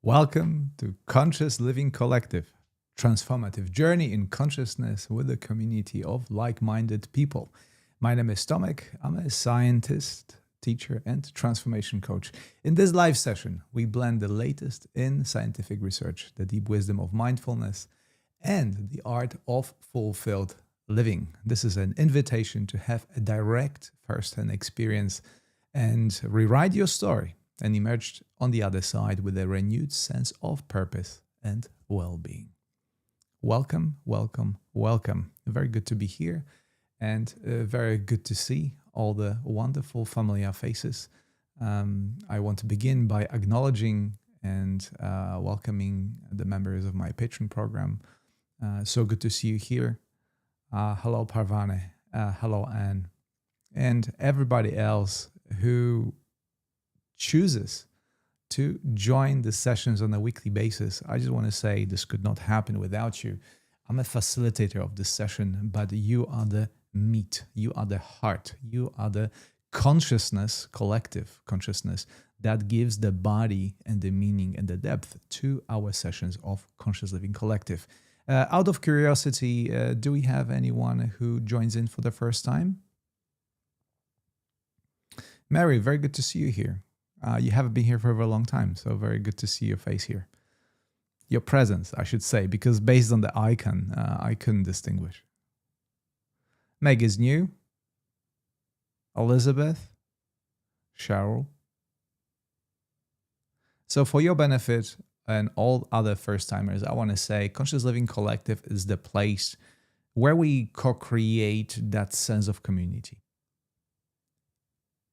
Welcome to Conscious Living Collective, transformative journey in consciousness with a community of like-minded people. My name is Tomek. I'm a scientist, teacher, and transformation coach. In this live session, we blend the latest in scientific research, the deep wisdom of mindfulness, and the art of fulfilled living. This is an invitation to have a direct first-hand experience and rewrite your story and emerged on the other side with a renewed sense of purpose and well-being. Welcome, welcome, welcome. Very good to be here and very good to see all the wonderful familiar faces. I want to begin by acknowledging and welcoming the members of my Patreon program. So good to see you here. Hello, Parvane. Hello, Anne. And everybody else who chooses to join the sessions on a weekly basis. I just want to say this could not happen without you. I'm a facilitator of this session, but you are the meat, you are the heart, you are the consciousness, collective consciousness that gives the body and the meaning and the depth to our sessions of Conscious Living Collective. Out of curiosity, do we have anyone who joins in for the first time? Mary, very good to see you here. You haven't been here for a very long time, so very good to see your face here. Your presence, I should say, because based on the icon, I couldn't distinguish. Meg is new. Elizabeth. Cheryl. So for your benefit and all other first-timers, I want to say Conscious Living Collective is the place where we co-create that sense of community.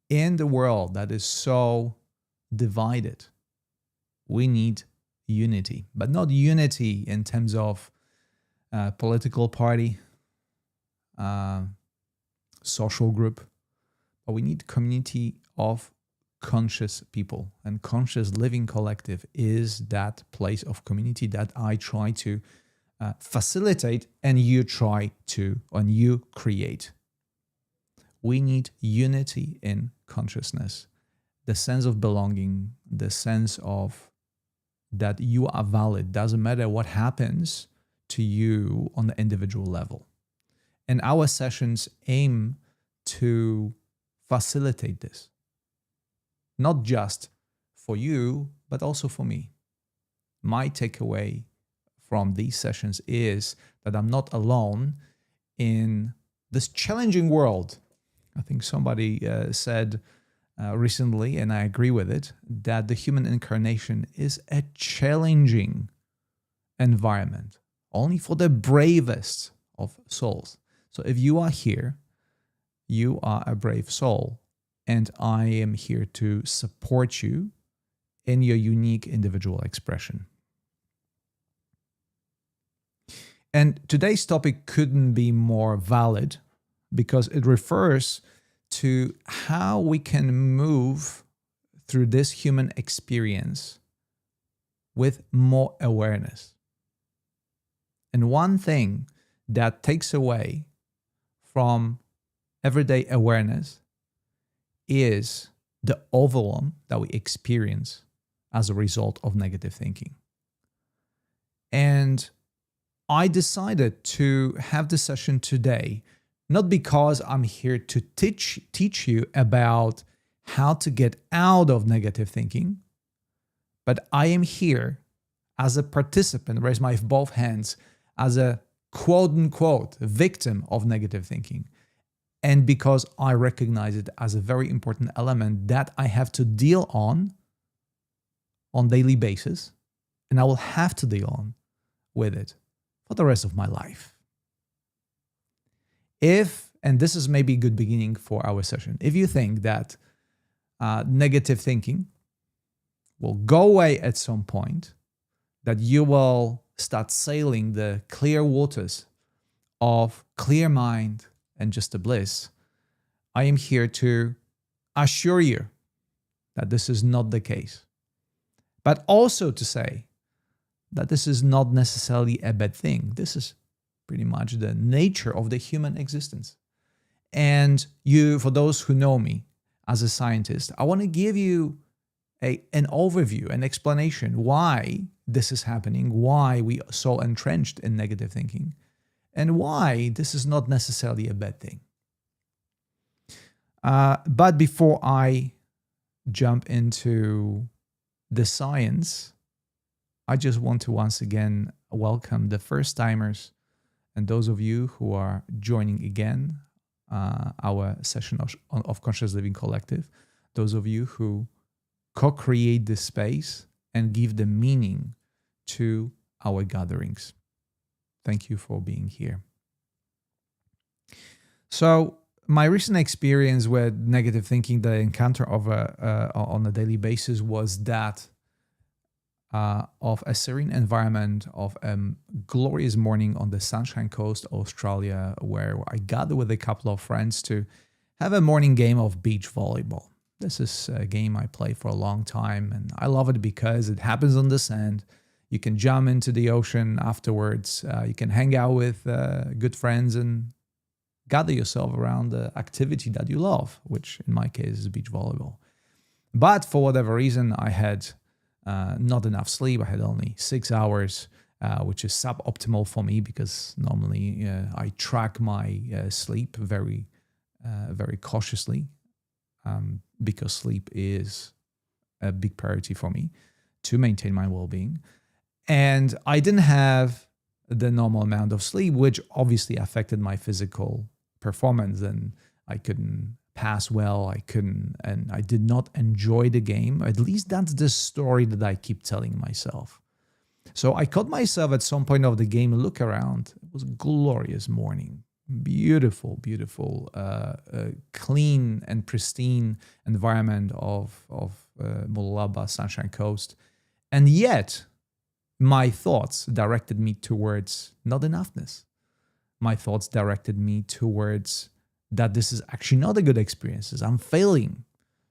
In the world that is so divided, we need unity, but not unity in terms of political party, social group, but we need community of conscious people. And Conscious Living Collective is that place of community that I try to facilitate and you create. We need unity in consciousness, the sense of belonging, the sense of that you are valid. Doesn't matter what happens to you on the individual level. And our sessions aim to facilitate this, not just for you, but also for me. My takeaway from these sessions is that I'm not alone in this challenging world. I think somebody said recently, and I agree with it, that the human incarnation is a challenging environment, only for the bravest of souls. So if you are here, you are a brave soul, and I am here to support you in your unique individual expression. And today's topic couldn't be more valid because it refers to how we can move through this human experience with more awareness. And one thing that takes away from everyday awareness is the overwhelm that we experience as a result of negative thinking. And I decided to have this session today not because I'm here to teach you about how to get out of negative thinking, but I am here as a participant, raise my both hands, as a quote-unquote victim of negative thinking. And because I recognize it as a very important element that I have to deal on daily basis, and I will have to deal on with it for the rest of my life. And this is maybe a good beginning for our session, if you think that negative thinking will go away at some point, that you will start sailing the clear waters of clear mind and just a bliss, I am here to assure you that this is not the case. But also to say that this is not necessarily a bad thing. This is pretty much the nature of the human existence. And for those who know me as a scientist, I want to give you an overview, an explanation why this is happening, why we are so entrenched in negative thinking, and why this is not necessarily a bad thing. But before I jump into the science, I just want to once again welcome the first timers and those of you who are joining again our session of Conscious Living Collective, those of you who co-create this space and give the meaning to our gatherings. Thank you for being here. So my recent experience with negative thinking that I encounter on a daily basis was that of a serene environment, of a glorious morning on the Sunshine Coast, Australia, where I gathered with a couple of friends to have a morning game of beach volleyball. This is a game I play for a long time, and I love it because it happens on the sand. You can jump into the ocean afterwards. You can hang out with good friends and gather yourself around the activity that you love, which in my case is beach volleyball. But for whatever reason, I had not enough sleep. I had only 6 hours, which is suboptimal for me because normally I track my sleep very cautiously because sleep is a big priority for me to maintain my well-being. And I didn't have the normal amount of sleep, which obviously affected my physical performance, and I couldn't pass well. And I did not enjoy the game. At least that's the story that I keep telling myself. So I caught myself at some point of the game, look around. It was a glorious morning. Beautiful, clean and pristine environment of Mulaba, Sunshine Coast. And yet, my thoughts directed me towards not enoughness. My thoughts directed me towards that this is actually not a good experience. I'm failing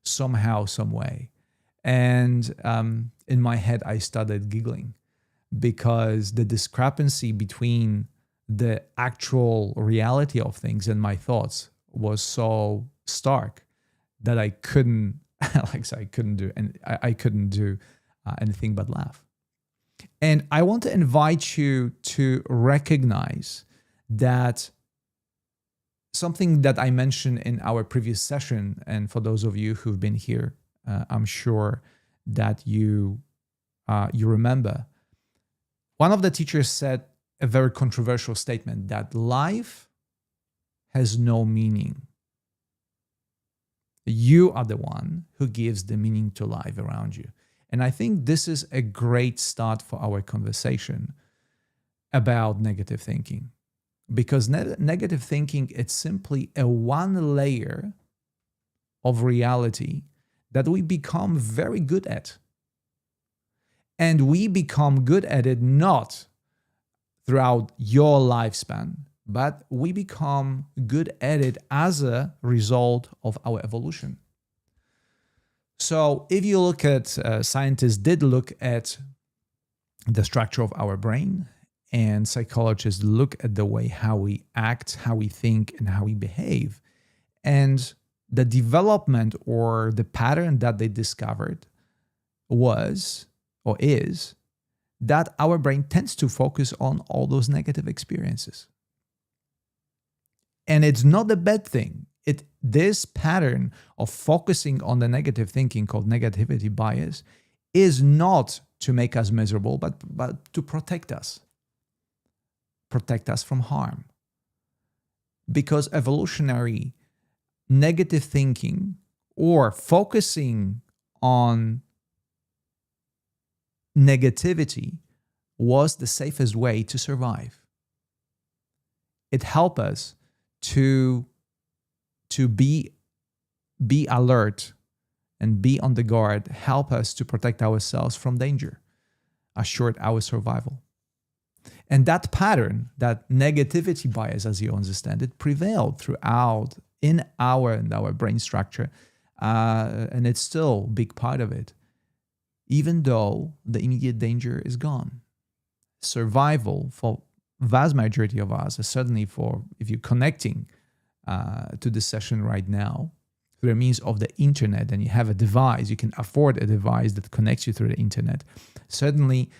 somehow, some way. And in my head, I started giggling because the discrepancy between the actual reality of things and my thoughts was so stark that I couldn't, I couldn't do anything but laugh. And I want to invite you to recognize that something that I mentioned in our previous session, and for those of you who've been here, I'm sure that you remember. One of the teachers said a very controversial statement that life has no meaning. You are the one who gives the meaning to life around you. And I think this is a great start for our conversation about negative thinking. Because negative thinking, it's simply a one layer of reality that we become very good at. And we become good at it not throughout your lifespan, but we become good at it as a result of our evolution. So if you look at, scientists did look at the structure of our brain, and psychologists look at the way how we act, how we think, and how we behave. And the development or the pattern that they discovered was, or is, that our brain tends to focus on all those negative experiences. And it's not a bad thing. This pattern of focusing on the negative thinking called negativity bias is not to make us miserable, but to protect us from harm. Because evolutionary negative thinking or focusing on negativity was the safest way to survive. It helped us to be alert and be on the guard, help us to protect ourselves from danger, assured our survival. And that pattern, that negativity bias, as you understand it, prevailed throughout in our brain structure, and it's still a big part of it, even though the immediate danger is gone. Survival for vast majority of us, certainly for if you're connecting to this session right now, through the means of the internet, and you have a device, you can afford a device that connects you through the internet, certainly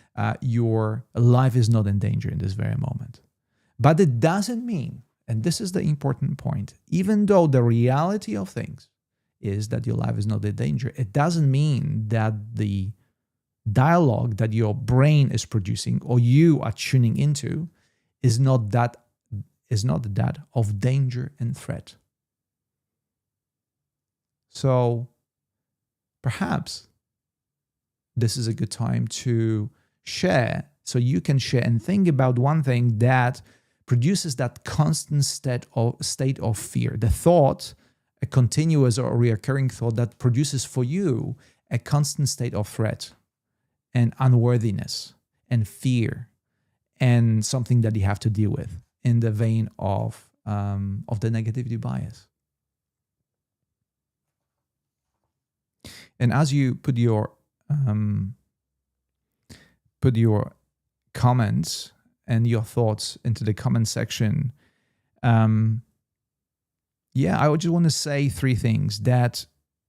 your life is not in danger in this very moment. But it doesn't mean, and this is the important point, even though the reality of things is that your life is not in danger, it doesn't mean that the dialogue that your brain is producing or you are tuning into is not that of danger and threat. So perhaps this is a good time to share, so you can share and think about one thing that produces that constant state of fear, the thought, a continuous or recurring thought that produces for you a constant state of threat and unworthiness and fear, and something that you have to deal with in the vein of the negativity bias. And as you put your comments and your thoughts into the comment section, I would just want to say three things. That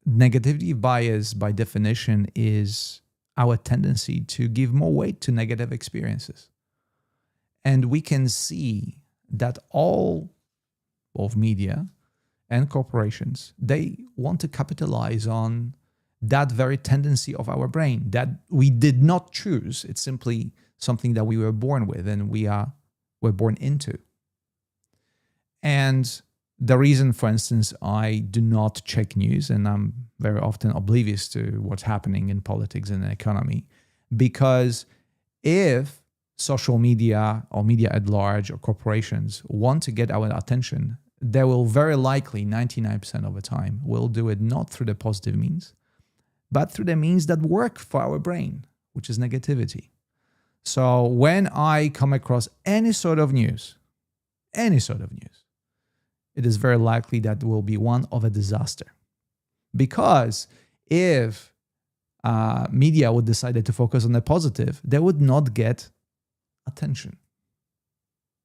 negativity bias, by definition, is our tendency to give more weight to negative experiences. And we can see that all of media and corporations, they want to capitalize on that very tendency of our brain that we did not choose. It's simply something that we were born with and we're born into. And the reason, for instance, I do not check news, and I'm very often oblivious to what's happening in politics and the economy, because if social media or media at large or corporations want to get our attention, they will very likely, 99% of the time, will do it not through the positive means, but through the means that work for our brain, which is negativity. So when I come across any sort of news, it is very likely that will be one of a disaster. Because if media would decide to focus on the positive, they would not get attention,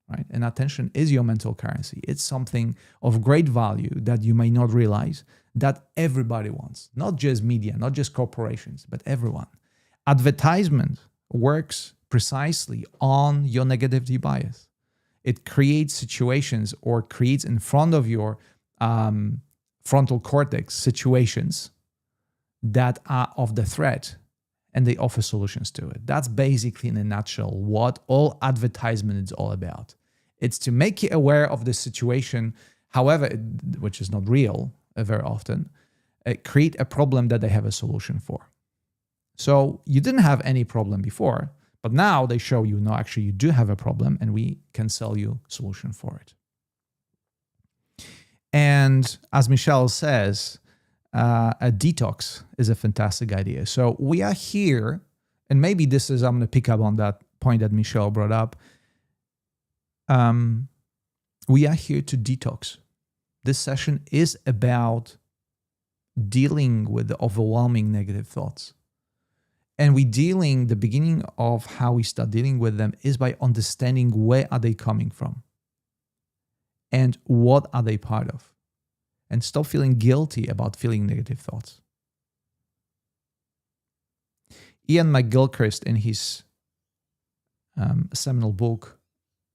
right? And attention is your mental currency. It's something of great value that you may not realize that everybody wants, not just media, not just corporations, but everyone. Advertisement works precisely on your negativity bias. It creates situations or creates in front of your frontal cortex situations that are of the threat, and they offer solutions to it. That's basically, in a nutshell, what all advertisement is all about. It's to make you aware of the situation, however, which is not real very often, create a problem that they have a solution for. So you didn't have any problem before, but now they show you, no, actually you do have a problem and we can sell you a solution for it. And as Michelle says, a detox is a fantastic idea. So we are here, and maybe this is, I'm going to pick up on that point that Michelle brought up. We are here to detox. This session is about dealing with the overwhelming negative thoughts. And the beginning of how we start dealing with them is by understanding where are they coming from and what are they part of. And stop feeling guilty about feeling negative thoughts. Ian McGilchrist, in his seminal book,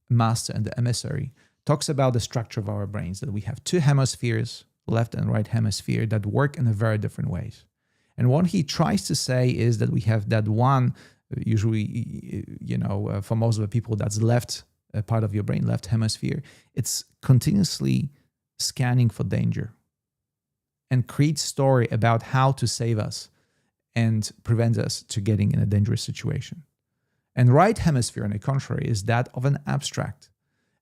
Master and the Emissary, talks about the structure of our brains, that we have two hemispheres, left and right hemisphere, that work in a very different ways. And what he tries to say is that we have that one, usually, for most of the people, that's left part of your brain, left hemisphere. It's continuously scanning for danger and creates story about how to save us and prevent us to getting in a dangerous situation. And right hemisphere, on the contrary, is that of an abstract.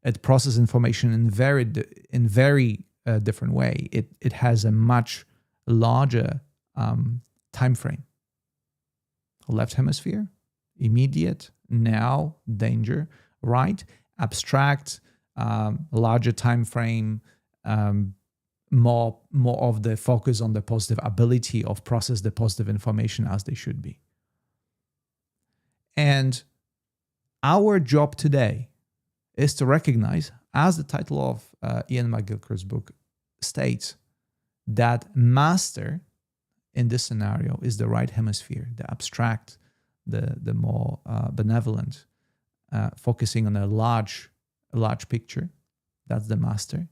It processes information in very different way. It has a much larger time frame. Left hemisphere, immediate, now, danger. Right, abstract, larger time frame, more of the focus on the positive ability of process the positive information as they should be. And our job today is to recognize, as the title of Ian McGilchrist's book states, that master in this scenario is the right hemisphere, the abstract, the more benevolent, focusing on a large picture. That's the master.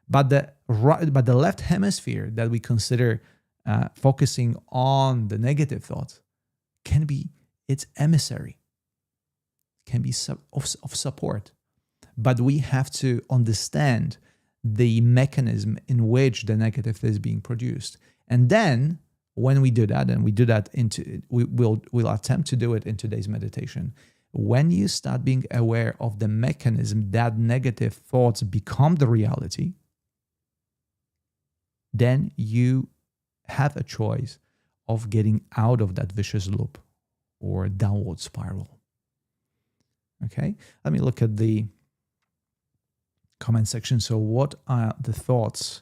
But the left hemisphere that we consider focusing on the negative thoughts can be its emissary, can be of support. But we have to understand the mechanism in which the negative is being produced. And then when we do that, and we'll attempt to do it in today's meditation, when you start being aware of the mechanism that negative thoughts become the reality, then you have a choice of getting out of that vicious loop or downward spiral. Okay, let me look at the comment section. So what are the thoughts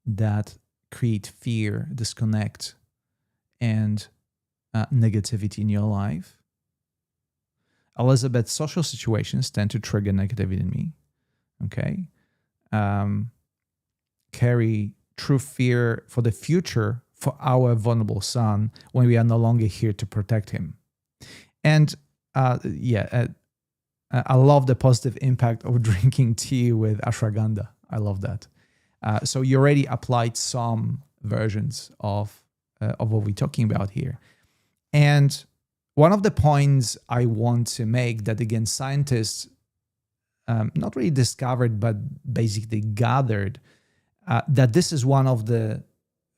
that create fear, disconnect, and negativity in your life? Elizabeth, social situations tend to trigger negativity in me. Okay. Carry true fear for the future for our vulnerable son when we are no longer here to protect him. And I love the positive impact of drinking tea with ashwagandha. I love that. So you already applied some versions of what we're talking about here. And one of the points I want to make that, again, scientists not really discovered, but basically gathered, that this is one of the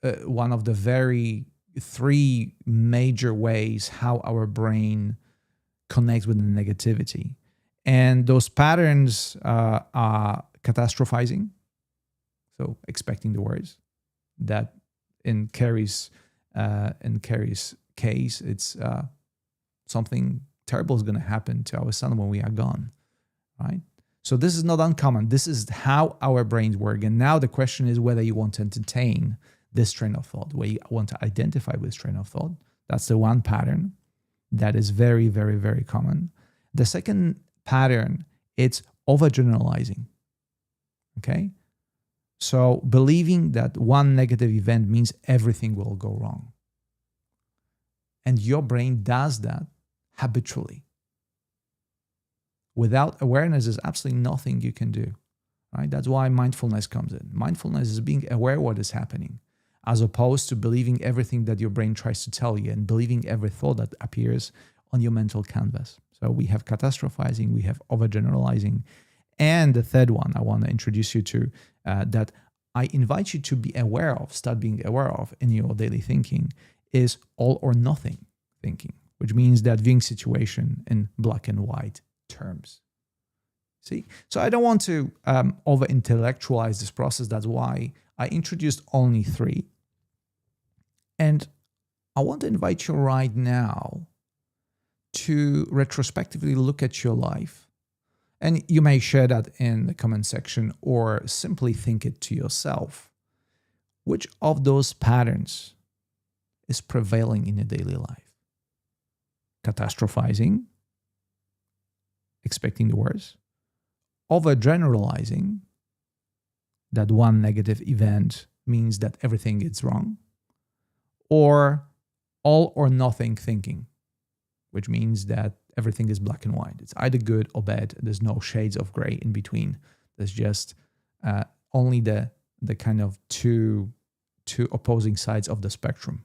very three major ways how our brain connects with the negativity. And those patterns are catastrophizing, so expecting the worst. That in Carrie's case, it's something terrible is going to happen to our son when we are gone, right? So this is not uncommon. This is how our brains work. And now the question is whether you want to entertain this train of thought, where you want to identify with this train of thought. That's the one pattern that is very, very, very common. The second pattern, it's overgeneralizing, okay? So believing that one negative event means everything will go wrong. And your brain does that habitually. Without awareness, there's absolutely nothing you can do, right? That's why mindfulness comes in. Mindfulness is being aware what is happening, as opposed to believing everything that your brain tries to tell you and believing every thought that appears on your mental canvas. So we have catastrophizing, we have overgeneralizing. And the third one I want to introduce you to, that I invite you to be aware of, start being aware of in your daily thinking, is all or nothing thinking, which means that viewing situation in black and white terms. See? So I don't want to over-intellectualize this process. That's why I introduced only three. And I want to invite you right now to retrospectively look at your life. And you may share that in the comment section or simply think it to yourself. Which of those patterns is prevailing in your daily life? Catastrophizing, expecting the worst, overgeneralizing, that one negative event means that everything is wrong, or all or nothing thinking, which means that everything is black and white. It's either good or bad. There's no shades of gray in between. There's just only the kind of two opposing sides of the spectrum.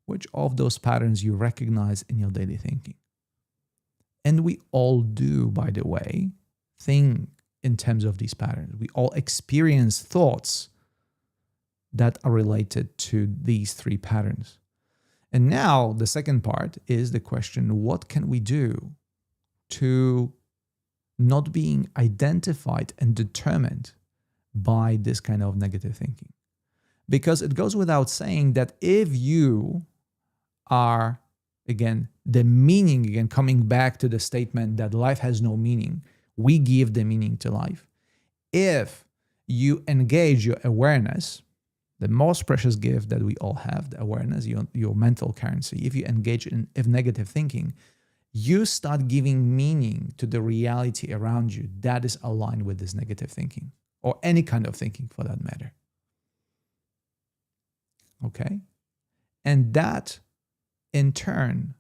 Which of those patterns you recognize in your daily thinking? And we all do, by the way, think in terms of these patterns. We all experience thoughts that are related to these three patterns. And now the second part is the question, what can we do to not being identified and determined by this kind of negative thinking? Because it goes without saying that if you are, again, the meaning, again, coming back to the statement that life has no meaning, we give the meaning to life. If you engage your awareness, the most precious gift that we all have, the awareness, your mental currency, if you engage in negative thinking, you start giving meaning to the reality around you that is aligned with this negative thinking, or any kind of thinking for that matter. Okay? And that in turn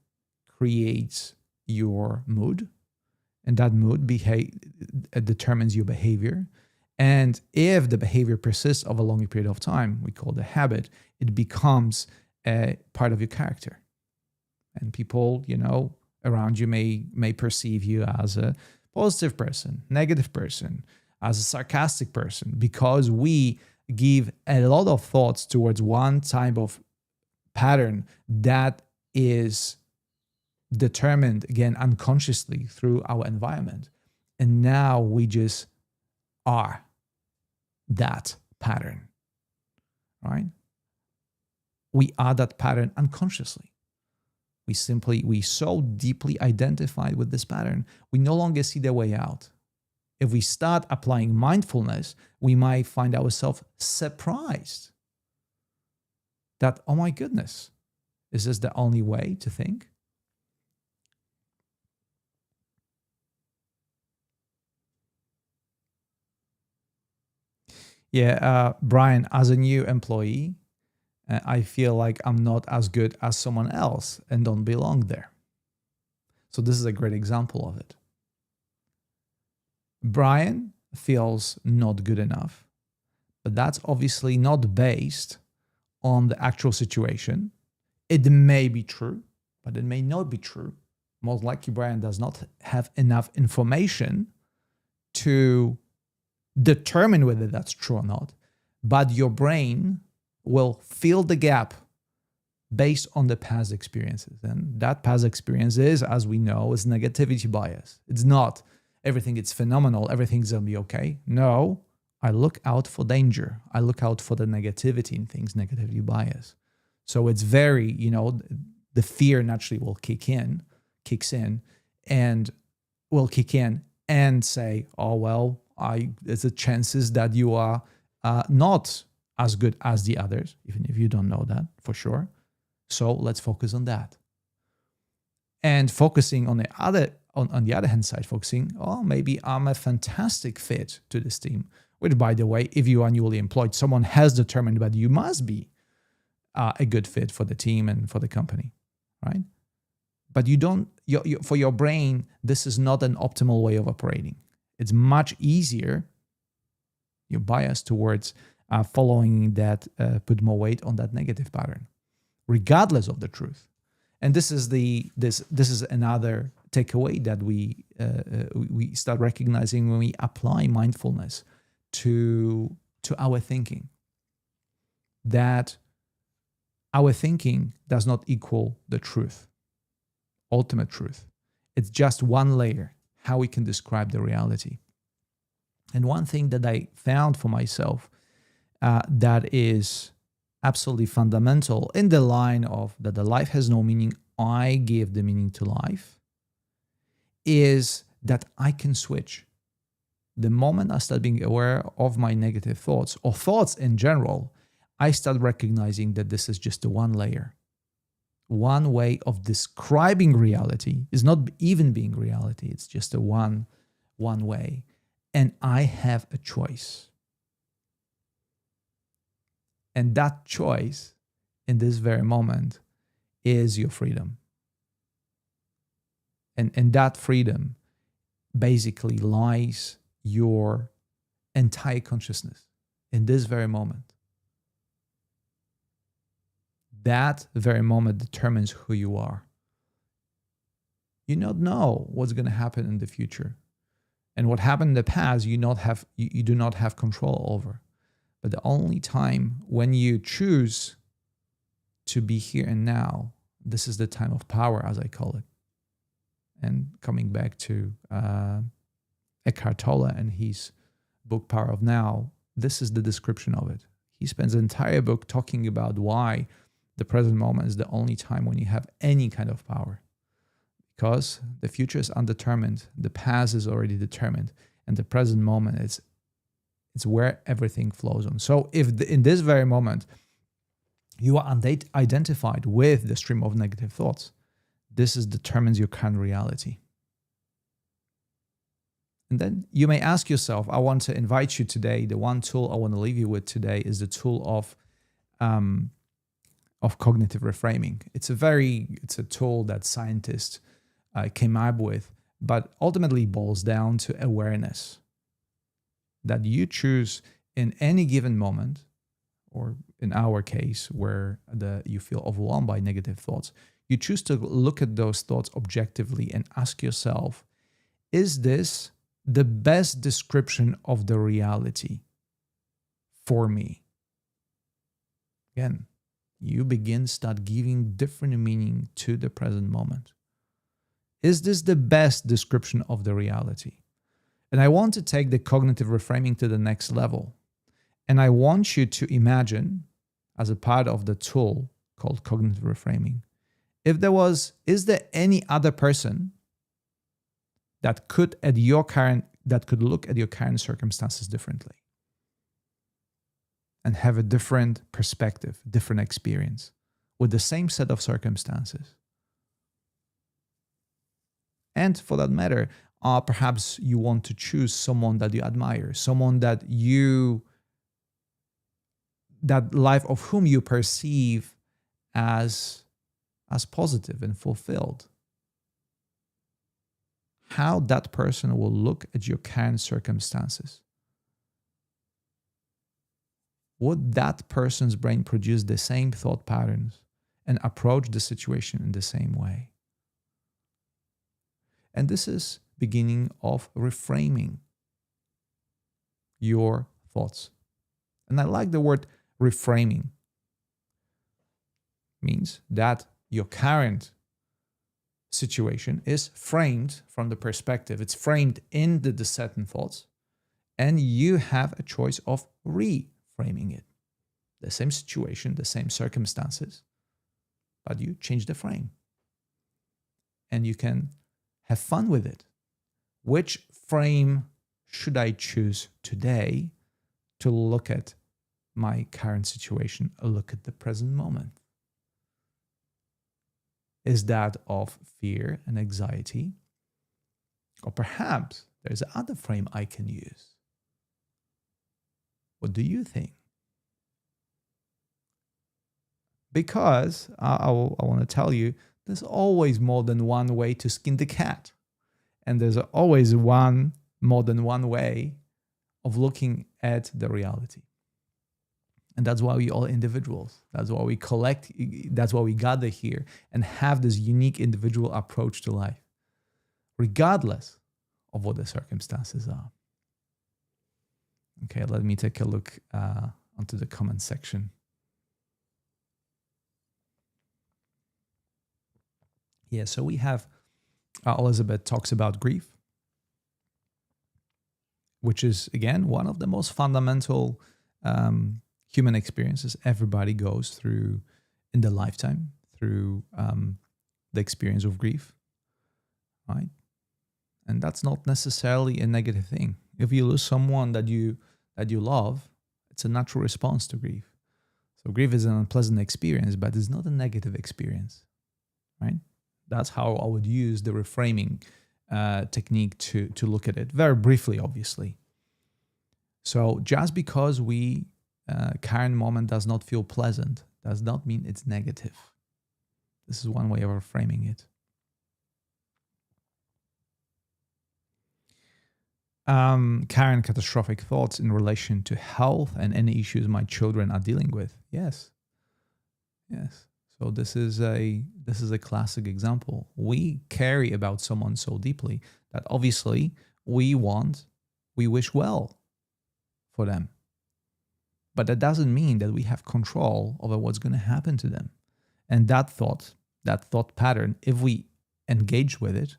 creates your mood, and that mood determines your behavior. And if the behavior persists over a long period of time, we call it a habit, it becomes a part of your character. And people, around you may perceive you as a positive person, negative person, as a sarcastic person, because we give a lot of thoughts towards one type of pattern that is determined, again, unconsciously through our environment. And now we just are that pattern, right? We are that pattern unconsciously. We so deeply identified with this pattern, we no longer see the way out. If we start applying mindfulness, we might find ourselves surprised that, oh my goodness, is this the only way to think? Yeah, Brian, as a new employee, I feel like I'm not as good as someone else and don't belong there. So this is a great example of it. Brian feels not good enough, but that's obviously not based on the actual situation. It may be true, but it may not be true. Most likely, Brian does not have enough information to determine whether that's true or not. But your brain will fill the gap based on the past experiences. And that past experience is, as we know, is negativity bias. It's not everything is phenomenal, everything's going to be okay. No, I look out for danger. I look out for the negativity in things, negativity bias. So it's very, the fear naturally kicks in and will kick in and say, oh, well, there's a chances that you are not as good as the others, even if you don't know that for sure. So let's focus on that. And focusing on the other hand side, maybe I'm a fantastic fit to this team. Which, by the way, if you are newly employed, someone has determined that you must be a good fit for the team and for the company, right? But you don't. For your brain, this is not an optimal way of operating. It's much easier. You're biased towards following that, put more weight on that negative pattern, regardless of the truth. And this is another takeaway that we start recognizing when we apply mindfulness to our thinking. That our thinking does not equal the truth, ultimate truth. It's just one layer, how we can describe the reality. And one thing that I found for myself that is absolutely fundamental in the line of that the life has no meaning, I give the meaning to life, is that I can switch. The moment I start being aware of my negative thoughts or thoughts in general, I start recognizing that this is just the one layer. One way of describing reality is not even being reality. It's just a one way. And I have a choice. And that choice in this very moment is your freedom. And that freedom basically lies your entire consciousness in this very moment. That very moment determines who you are. You don't know what's going to happen in the future. And what happened in the past, you do not have control over. But the only time when you choose to be here and now, this is the time of power, as I call it. And coming back to Eckhart Tolle and his book, Power of Now, this is the description of it. He spends the entire book talking about why the present moment is the only time when you have any kind of power. Because the future is undetermined, the past is already determined, and the present moment it's where everything flows on. So if in this very moment you are identified with the stream of negative thoughts, this determines your current reality. And then you may ask yourself, I want to invite you today, the one tool I want to leave you with today is the tool of of cognitive reframing. It's a tool that scientists came up with, but ultimately boils down to awareness. That you choose in any given moment, or in our case, where you feel overwhelmed by negative thoughts, you choose to look at those thoughts objectively and ask yourself, is this the best description of the reality for me? Again, you start giving different meaning to the present moment. Is this the best description of the reality? And I want to take the cognitive reframing to the next level. And I want you to imagine, as a part of the tool called cognitive reframing, is there any other person that could look at your current circumstances differently and have a different perspective, different experience with the same set of circumstances? And for that matter, perhaps you want to choose someone that you admire, someone that life of whom you perceive as positive and fulfilled. How that person will look at your current circumstances. Would that person's brain produce the same thought patterns and approach the situation in the same way? And this is beginning of reframing your thoughts. And I like the word reframing. Means that your current situation is framed from the perspective. It's framed in the certain thoughts, and you have a choice of reframing it. The same situation, the same circumstances, but you change the frame. And you can have fun with it. Which frame should I choose today to look at my current situation, or look at the present moment? Is that of fear and anxiety? Or perhaps there's another frame I can use. What do you think? Because I want to tell you, there's always more than one way to skin the cat. And there's always more than one way of looking at the reality. And that's why we all individuals. That's why we collect. That's why we gather here and have this unique individual approach to life, regardless of what the circumstances are. Okay, let me take a look onto the comment section. Yeah, so we have Elizabeth talks about grief, which is, again, one of the most fundamental human experiences everybody goes through in their lifetime, through the experience of grief, right? And that's not necessarily a negative thing. If you lose someone that you love, it's a natural response to grief. So grief is an unpleasant experience, but it's not a negative experience, right? That's how I would use the reframing technique to look at it, very briefly, obviously. So just because current moment does not feel pleasant does not mean it's negative. This is one way of reframing it. Current catastrophic thoughts in relation to health and any issues my children are dealing with. Yes. So this is a classic example. We care about someone so deeply that obviously we wish well for them. But that doesn't mean that we have control over what's going to happen to them. And that thought pattern, if we engage with it,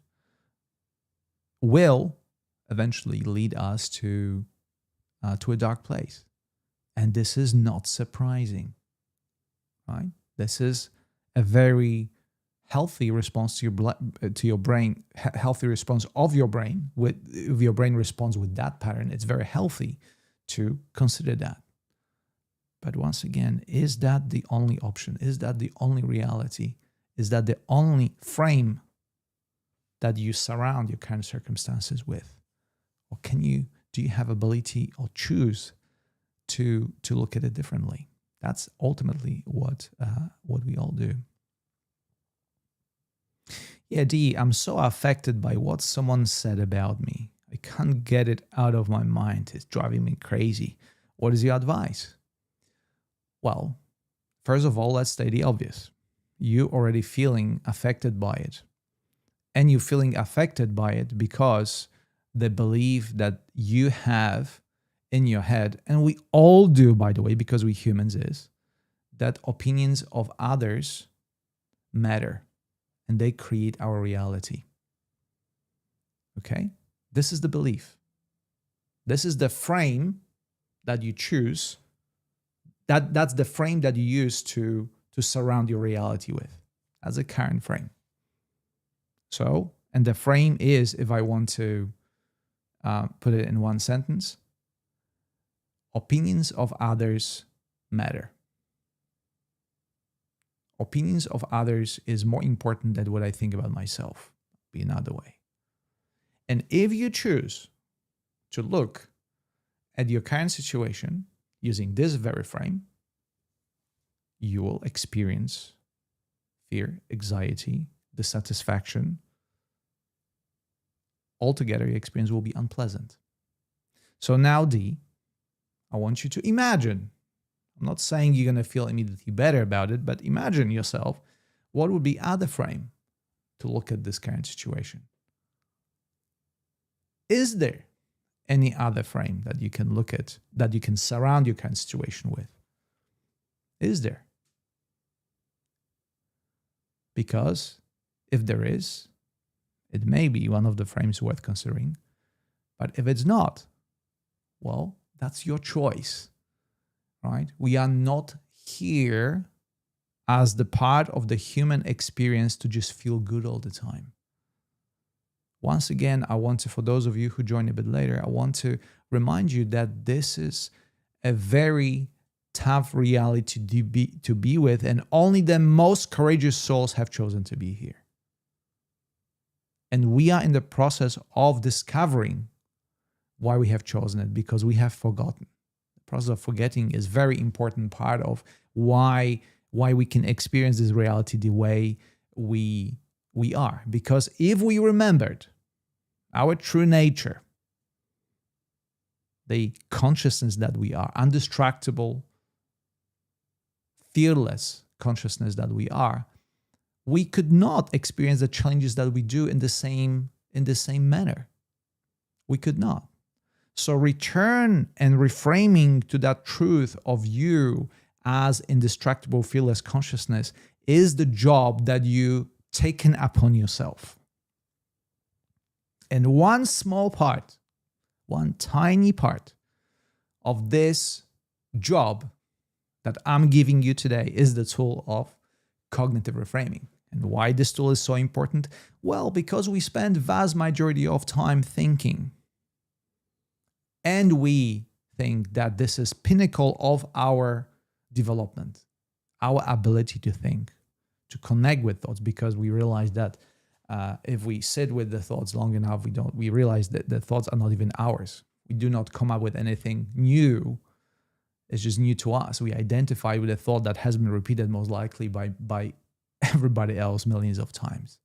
will eventually lead us to a dark place. And this is not surprising, right? This is a very healthy response to your brain, healthy response of your brain. If your brain responds with that pattern, it's very healthy to consider that. But once again, is that the only option? Is that the only reality? Is that the only frame that you surround your current circumstances with? Or do you have ability or choose to look at it differently? That's ultimately what we all do. Yeah, D, I'm so affected by what someone said about me. I can't get it out of my mind. It's driving me crazy. What is your advice? Well, first of all, let's state the obvious. You already feeling affected by it. And you're feeling affected by it because the belief that you have in your head, and we all do, by the way, because we humans, is that opinions of others matter and they create our reality. Okay? This is the belief. This is the frame that you choose. That's the frame that you use to surround your reality with as a current frame. So, and the frame is, if I want to put it in one sentence, opinions of others matter. Opinions of others is more important than what I think about myself, be another way. And if you choose to look at your current situation using this very frame, you will experience fear, anxiety, dissatisfaction. Altogether, your experience will be unpleasant. So now, D, I want you to imagine. I'm not saying you're going to feel immediately better about it, but imagine yourself, what would be other frame to look at this current situation? Is there any other frame that you can look at, that you can surround your current situation with? Is there? Because if there is, it may be one of the frames worth considering. But if it's not, well, that's your choice, right? We are not here as the part of the human experience to just feel good all the time. Once again, I want to, for those of you who join a bit later, I want to remind you that this is a very tough reality to be with, and only the most courageous souls have chosen to be here. And we are in the process of discovering why we have chosen it, because we have forgotten. The process of forgetting is a very important part of why we can experience this reality the way we are. Because if we remembered our true nature, the consciousness that we are, undistractable, fearless consciousness that we are, we could not experience the challenges that we do in the same manner. We could not. So return and reframing to that truth of you as indestructible, fearless consciousness is the job that you taken upon yourself. And one small part, one tiny part of this job that I'm giving you today is the tool of cognitive reframing. And why this tool is so important? Well, because we spend vast majority of time thinking. And we think that this is pinnacle of our development, our ability to think, to connect with thoughts, because we realize that if we sit with the thoughts long enough, we realize that the thoughts are not even ours. We do not come up with anything new. It's just new to us. We identify with a thought that has been repeated most likely by everybody else millions of times.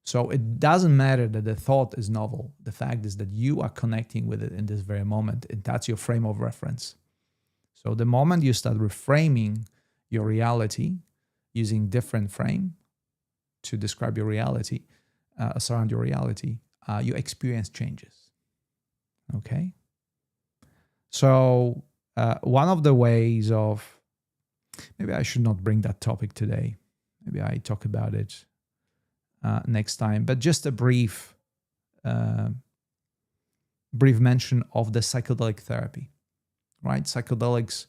So it doesn't matter that the thought is novel. The fact is that you are connecting with it in this very moment, and that's your frame of reference. So the moment you start reframing your reality using different frame to describe your reality, surround your reality, your experience changes. Okay? So one of the ways of, maybe I should not bring that topic today. Maybe I talk about it next time, but just a brief mention of the psychedelic therapy, right? Psychedelics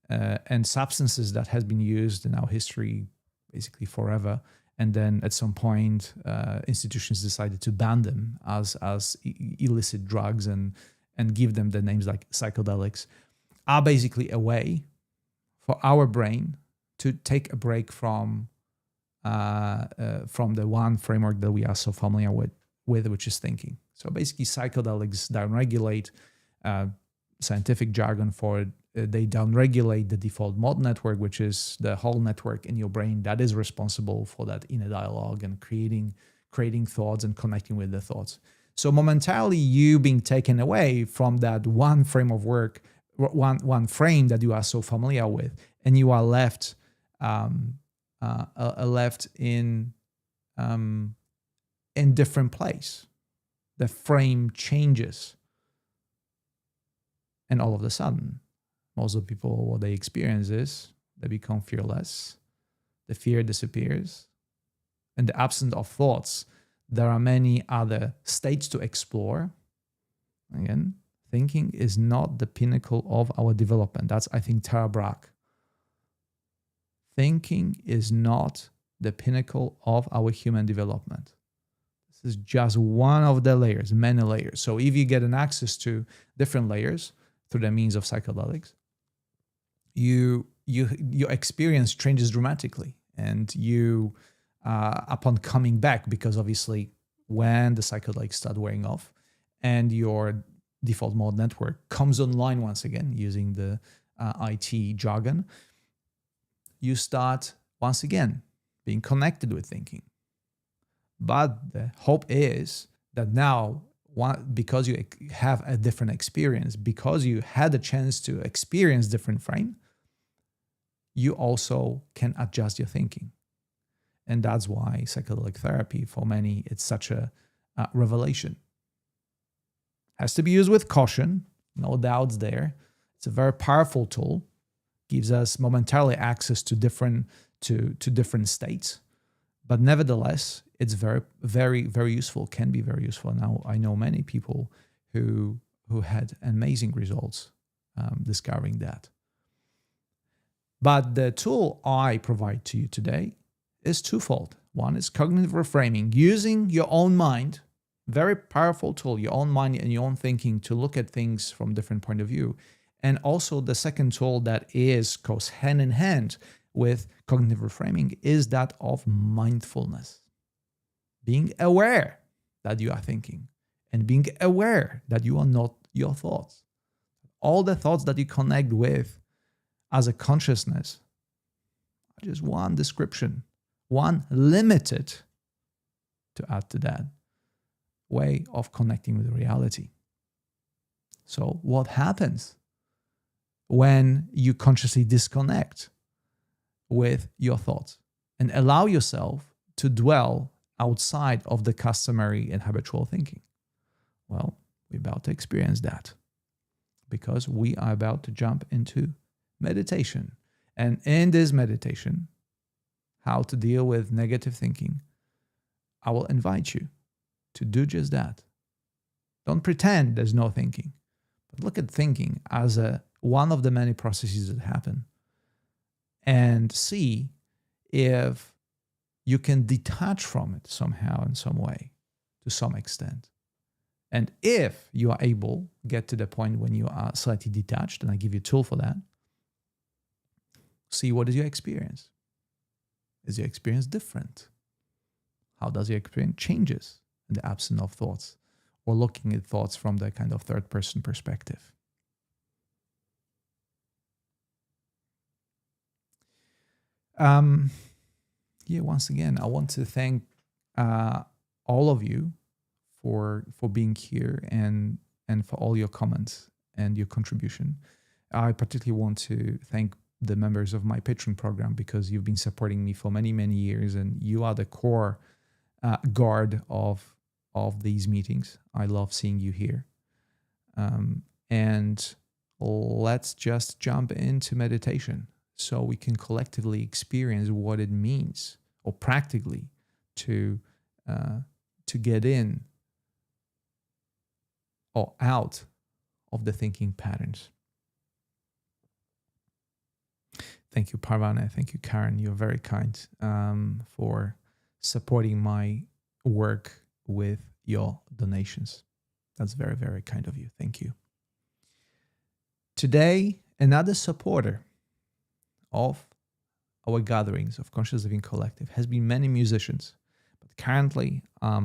and substances that has been used in our history basically forever. And then at some point, institutions decided to ban them as illicit drugs and give them the names like psychedelics, are basically a way for our brain to take a break from the one framework that we are so familiar with, which is thinking. So basically, psychedelics downregulate. Scientific jargon for it they downregulate the default mode network, which is the whole network in your brain that is responsible for that inner dialogue and creating thoughts and connecting with the thoughts. So momentarily, you being taken away from that one frame of work, one frame that you are so familiar with, and you are left left in different place. The frame changes, and all of a sudden, most of the people, what they experience is they become fearless. The fear disappears. In the absence of thoughts, there are many other states to explore. Again, thinking is not the pinnacle of our development. That's, I think, Tara Brach. Thinking is not the pinnacle of our human development. This is just one of the layers, many layers. So if you get an access to different layers through the means of psychedelics, your experience changes dramatically, and you upon coming back, because obviously when the psychedelics start wearing off and your default mode network comes online once again, using the IT jargon, you start once again being connected with thinking. But the hope is that now, because you have a different experience, because you had a chance to experience different frame, you also can adjust your thinking. And that's why psychedelic therapy, for many, it's such a revelation. Has to be used with caution, no doubts there. It's a very powerful tool, gives us momentarily access to different states, but nevertheless, it's very, very, very useful. Can be very useful. Now, I know many people who had amazing results discovering that. But the tool I provide to you today is twofold. One is cognitive reframing, using your own mind, very powerful tool, your own mind and your own thinking to look at things from different point of view. And also the second tool that goes hand in hand with cognitive reframing is that of mindfulness. Being aware that you are thinking and being aware that you are not your thoughts. All the thoughts that you connect with as a consciousness are just one description, one limited, to add to that, way of connecting with reality. So what happens when you consciously disconnect with your thoughts and allow yourself to dwell outside of the customary and habitual thinking? Well, we're about to experience that because we are about to jump into meditation. And in this meditation, how to deal with negative thinking, I will invite you to do just that. Don't pretend there's no thinking, but look at thinking as one of the many processes that happen, and see if you can detach from it somehow in some way, to some extent. And if you are able to get to the point when you are slightly detached, and I give you a tool for that, see what is your experience. Is your experience different? How does your experience changes in the absence of thoughts, or looking at thoughts from the kind of third person perspective? Once again, I want to thank all of you for being here and for all your comments and your contribution. I particularly want to thank the members of my Patreon program, because you've been supporting me for many, many years, and you are the core guard of these meetings. I love seeing you here. And let's just jump into meditation so we can collectively experience what it means, or practically to get in or out of the thinking patterns. Thank you, Parvana. Thank you, Karen. You're very kind for supporting my work with your donations. That's very, very kind of you. Thank you. Today, another supporter of our gatherings of Conscious Living Collective has been many musicians. But currently, I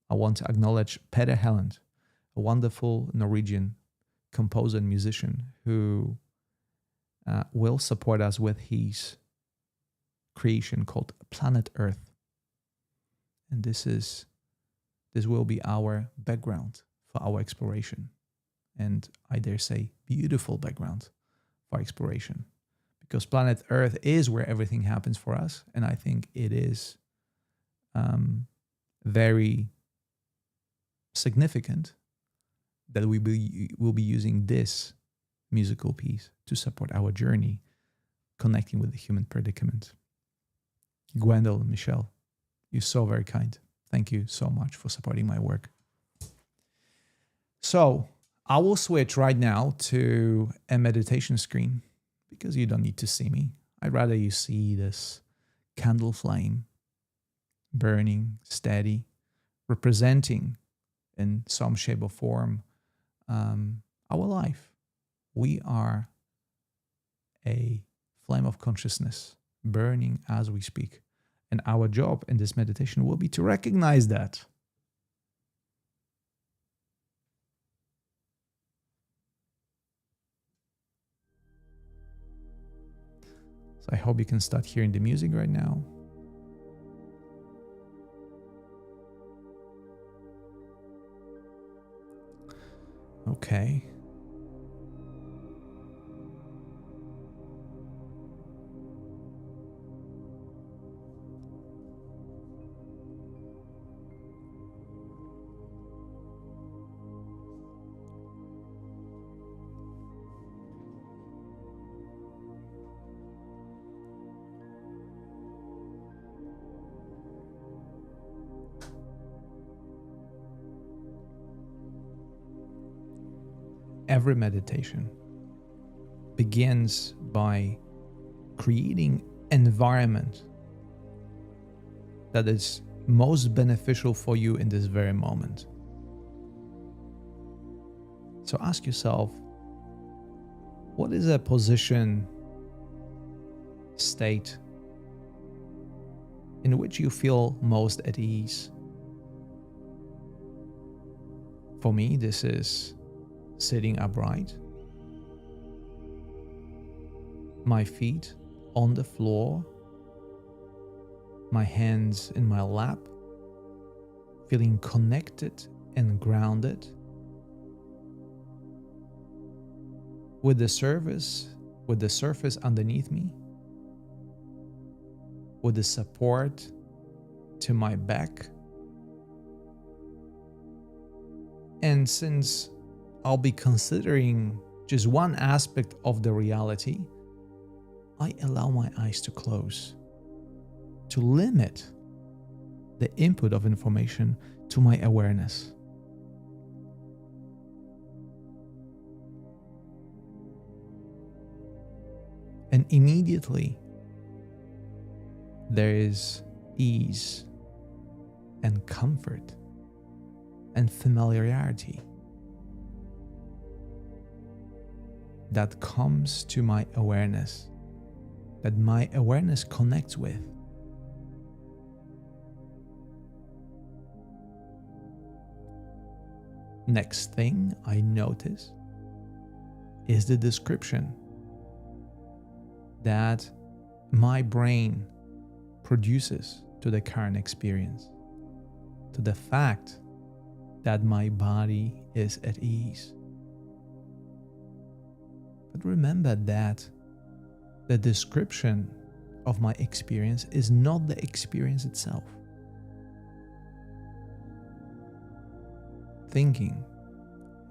want to acknowledge Peter Helland, a wonderful Norwegian composer and musician who will support us with his creation called Planet Earth. And this will be our background for our exploration. And I dare say, beautiful background for exploration. Because planet Earth is where everything happens for us. And I think it is very significant that we will be using this musical piece to support our journey, connecting with the human predicament. Gwendolyn, Michelle, you're so very kind. Thank you so much for supporting my work. So I will switch right now to a meditation screen because you don't need to see me. I'd rather you see this candle flame burning, steady, representing in some shape or form our life. We are a flame of consciousness burning as we speak. And our job in this meditation will be to recognize that. So I hope you can start hearing the music right now. Okay. Every meditation begins by creating an environment that is most beneficial for you in this very moment. So ask yourself, what is a position, state in which you feel most at ease? For me, this is sitting upright, my feet on the floor, my hands in my lap, feeling connected and grounded with the surface underneath me, with the support to my back. And since I'll be considering just one aspect of the reality, I allow my eyes to close, to limit the input of information to my awareness. And immediately, there is ease and comfort and familiarity that comes to my awareness, that my awareness connects with. Next thing I notice is the description that my brain produces to the current experience, to the fact that my body is at ease. But remember that the description of my experience is not the experience itself. Thinking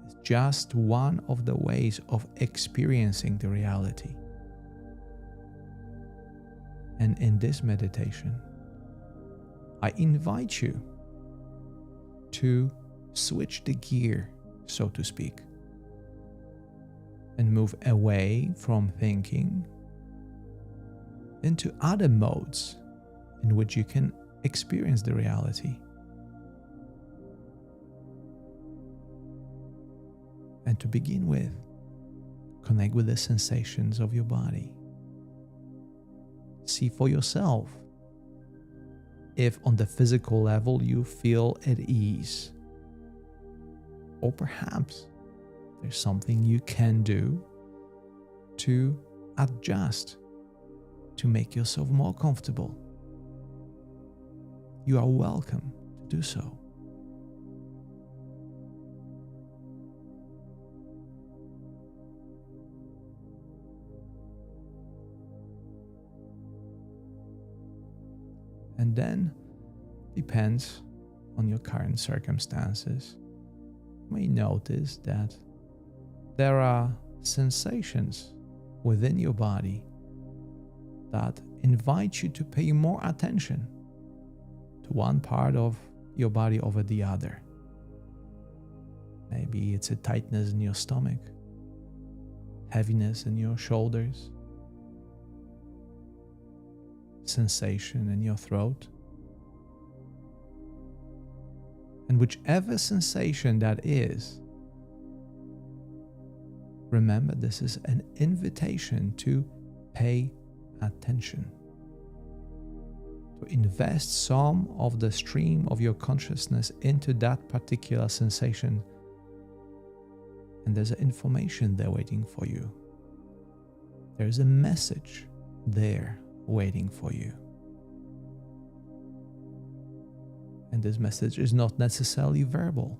is just one of the ways of experiencing the reality. And in this meditation, I invite you to switch the gear, so to speak, and move away from thinking into other modes in which you can experience the reality. And to begin with, connect with the sensations of your body. See for yourself if on the physical level you feel at ease, or perhaps there's something you can do to adjust to make yourself more comfortable, you are welcome to do so. And then, depends on your current circumstances, you may notice that there are sensations within your body that invite you to pay more attention to one part of your body over the other. Maybe it's a tightness in your stomach, heaviness in your shoulders, sensation in your throat. And whichever sensation that is, remember, this is an invitation to pay attention, to invest some of the stream of your consciousness into that particular sensation. And there's an information there waiting for you. There's a message there waiting for you. And this message is not necessarily verbal,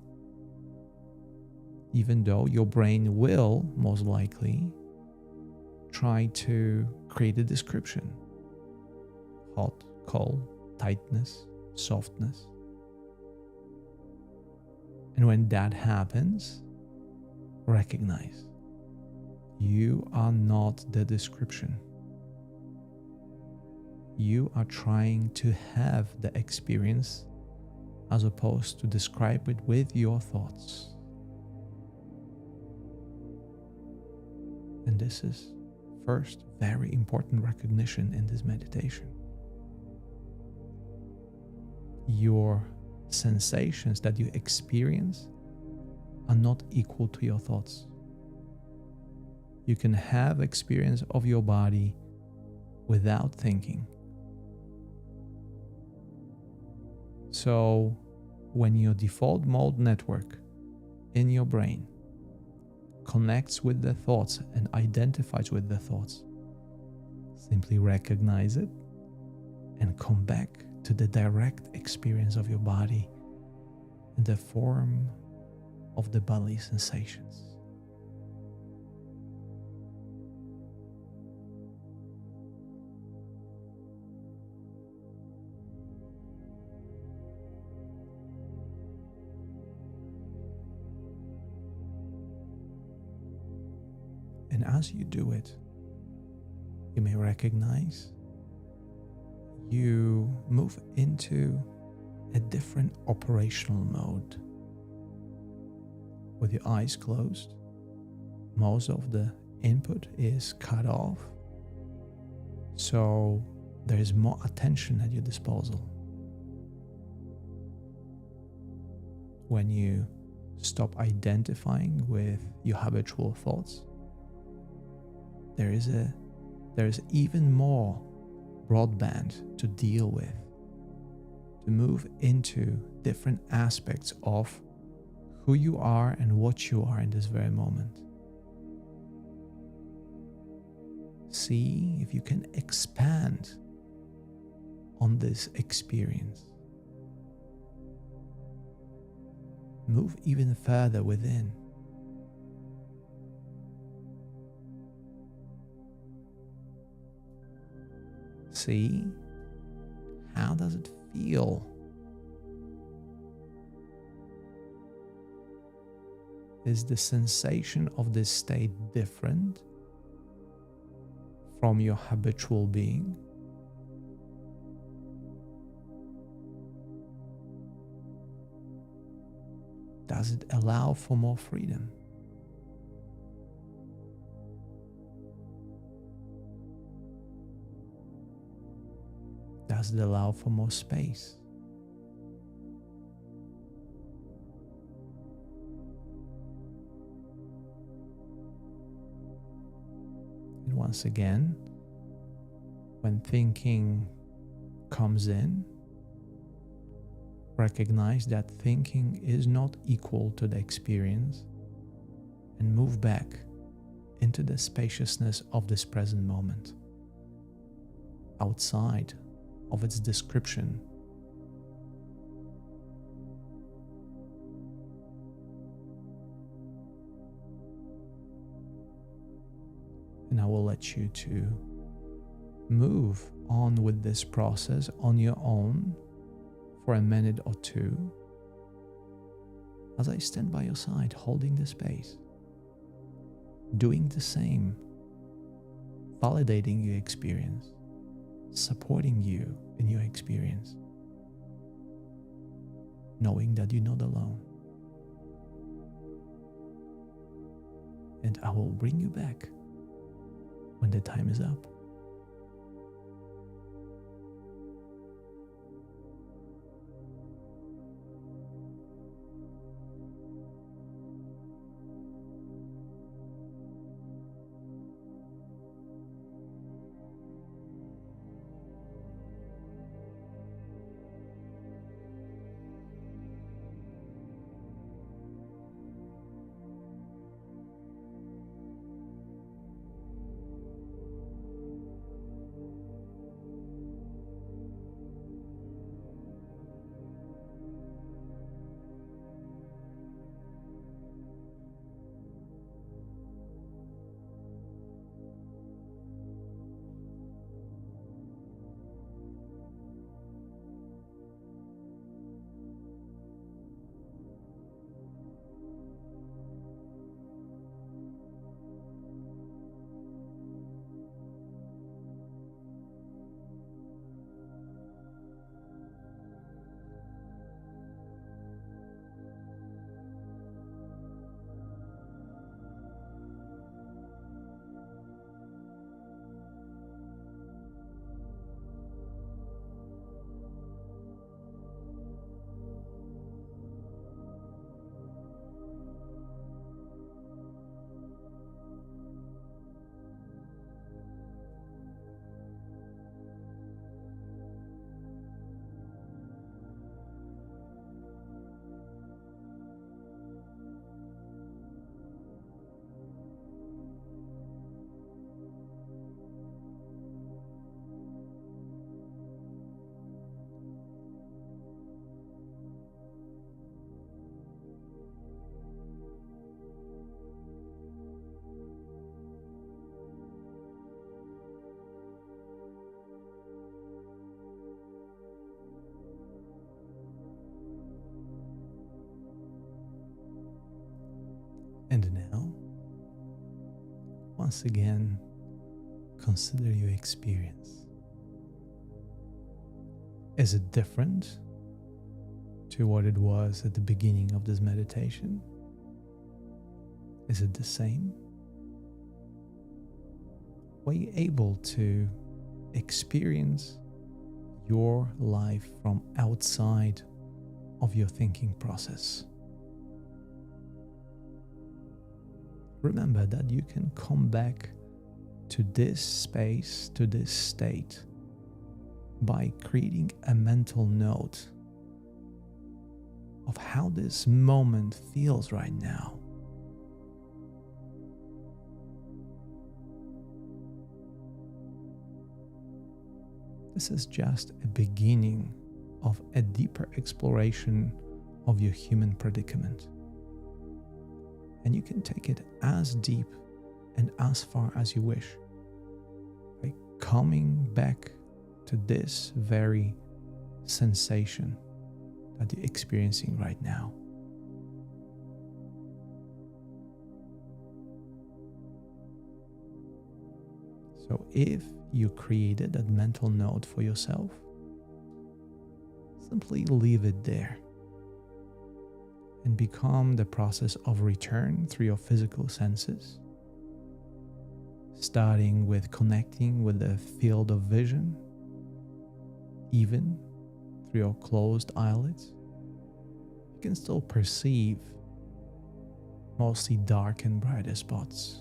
even though your brain will most likely try to create a description. Hot, cold, tightness, softness. And when that happens, recognize you are not the description. You are trying to have the experience as opposed to describe it with your thoughts. And this is first very important recognition in this meditation. Your sensations that you experience are not equal to your thoughts. You can have experience of your body without thinking. So when your default mode network in your brain connects with the thoughts and identifies with the thoughts, simply recognize it and come back to the direct experience of your body in the form of the bodily sensations. And as you do it, you may recognize you move into a different operational mode. With your eyes closed, most of the input is cut off, so there is more attention at your disposal. When you stop identifying with your habitual thoughts, there is even more broadband to deal with, to move into different aspects of who you are and what you are in this very moment. See if you can expand on this experience. Move even further within. See, how does it feel? Is the sensation of this state different from your habitual being? Does it allow for more freedom? Does it allow for more space? And once again, when thinking comes in, recognize that thinking is not equal to the experience and move back into the spaciousness of this present moment, outside of its description. And I will let you to move on with this process on your own for a minute or two as I stand by your side, holding the space, doing the same, validating your experience, supporting you in your experience, knowing that you're not alone. And I will bring you back when the time is up. And now, once again, consider your experience. Is it different to what it was at the beginning of this meditation? Is it the same? Were you able to experience your life from outside of your thinking process? Remember that you can come back to this space, to this state, by creating a mental note of how this moment feels right now. This is just a beginning of a deeper exploration of your human predicament. And you can take it as deep and as far as you wish by coming back to this very sensation that you're experiencing right now. So if you created that mental note for yourself, simply leave it there and become the process of return through your physical senses, starting with connecting with the field of vision, even through your closed eyelids. You can still perceive mostly dark and brighter spots.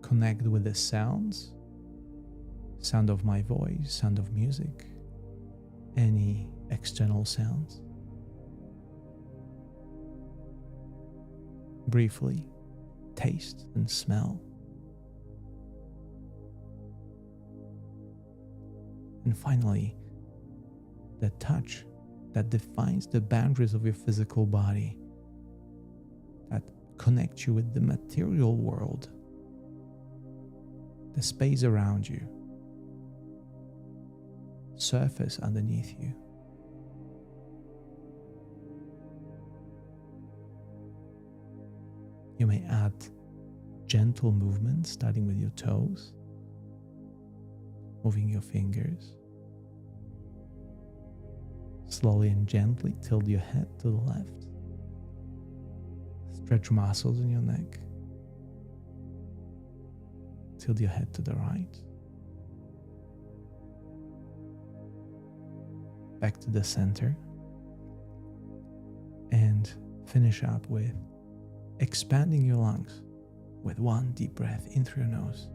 Connect with the sounds, sound of my voice, sound of music, any external sounds. briefly, taste and smell. And finally, the touch that defines the boundaries of your physical body, that connects you with the material world, the space around you, surface underneath you. You may add gentle movements, starting with your toes, moving your fingers. Slowly and gently tilt your head to the left. Stretch muscles in your neck. Tilt your head to the right. Back to the center. And finish up with expanding your lungs with one deep breath in through your nose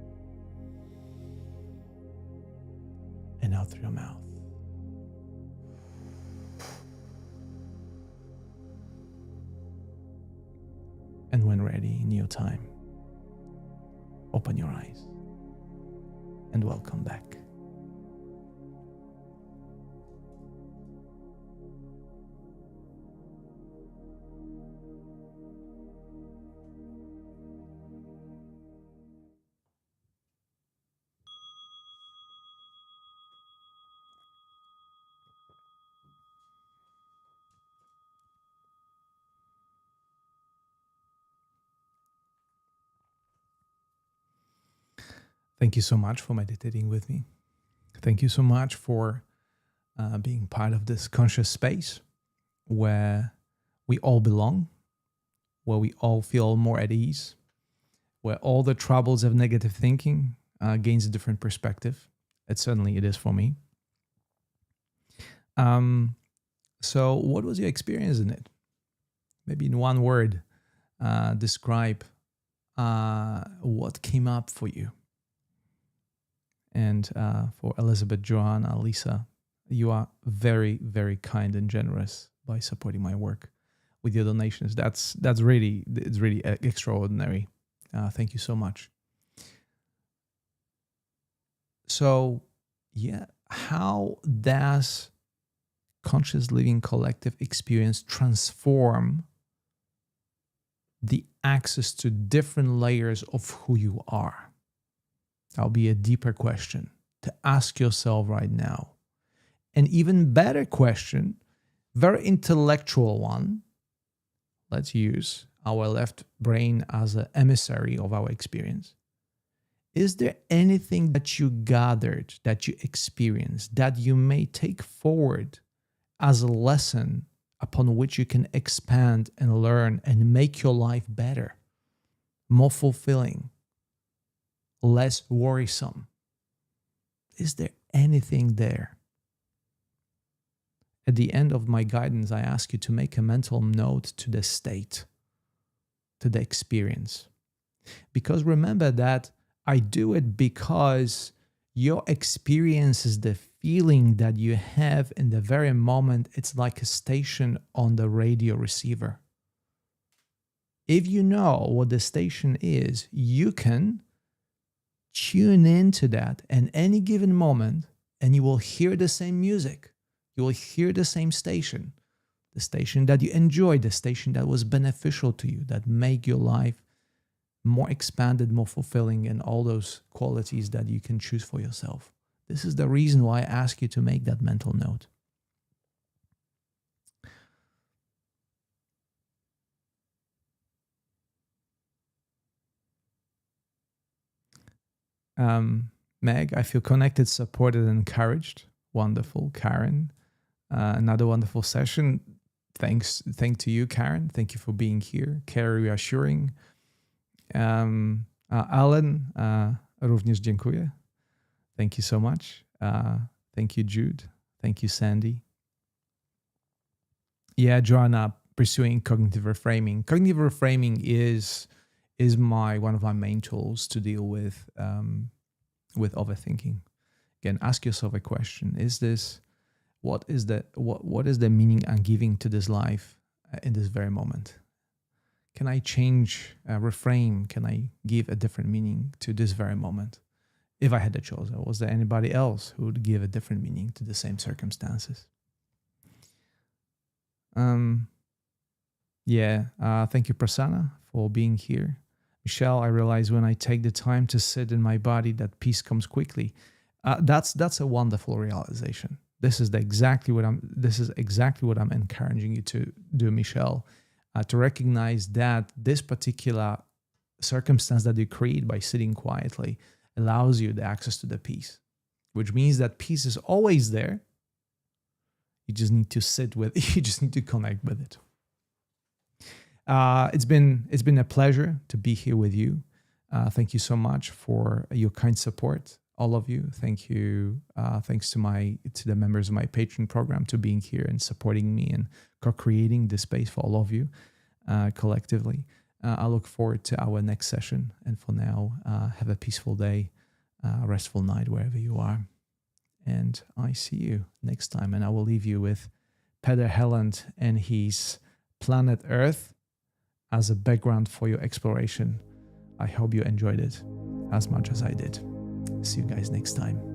and out through your mouth. And when ready, in your time, open your eyes and welcome back. Thank you so much for meditating with me. Thank you so much for being part of this conscious space where we all belong, where we all feel more at ease, where all the troubles of negative thinking gains a different perspective. It is for me. So what was your experience in it? Maybe in one word, describe what came up for you. And for Elizabeth, Joanna, Lisa, you are very, very kind and generous by supporting my work with your donations. It's really extraordinary. Thank you so much. So, yeah, how does Conscious Living Collective experience transform the access to different layers of who you are? That'll be a deeper question to ask yourself right now. An even better question, very intellectual one. Let's use our left brain as an emissary of our experience. Is there anything that you gathered, that you experienced, that you may take forward as a lesson upon which you can expand and learn and make your life better, more fulfilling, less worrisome? Is there anything there? At the end of my guidance, I ask you to make a mental note to the state, to the experience. Because remember that I do it because your experience is the feeling that you have in the very moment. It's like a station on the radio receiver. If you know what the station is, you can tune into that at any given moment, and you will hear the same music. You will hear the same station, the station that you enjoy, the station that was beneficial to you, that make your life more expanded, more fulfilling, and all those qualities that you can choose for yourself. This is the reason why I ask you to make that mental note. Meg, I feel connected, supported, and encouraged. Wonderful. Karen, another wonderful session. Thank to you, Karen. Thank you for being here. Carrie, reassuring. Alan, również dziękuję. Thank you so much. Thank you, Jude. Thank you, Sandy. Yeah, Joanna, pursuing cognitive reframing. Cognitive reframing is one of my main tools to deal with overthinking. Again, ask yourself a question: what is the meaning I'm giving to this life in this very moment? Can I change, reframe? Can I give a different meaning to this very moment? If I had the choice, was there anybody else who would give a different meaning to the same circumstances? Thank you, Prasanna, for being here. Michelle, I realize when I take the time to sit in my body, that peace comes quickly. That's a wonderful realization. This is exactly what I'm encouraging you to do, Michelle, to recognize that this particular circumstance that you create by sitting quietly allows you the access to the peace, which means that peace is always there. You just need to sit with it. You just need to connect with it. It's been a pleasure to be here with you. Thank you so much for your kind support, all of you. Thank you. Thanks to the members of my Patreon program to being here and supporting me and co-creating this space for all of you collectively. I look forward to our next session. And for now, have a peaceful day, restful night wherever you are. And I see you next time. And I will leave you with Peter Helland and his Planet Earth as a background for your exploration. I hope you enjoyed it as much as I did. See you guys next time.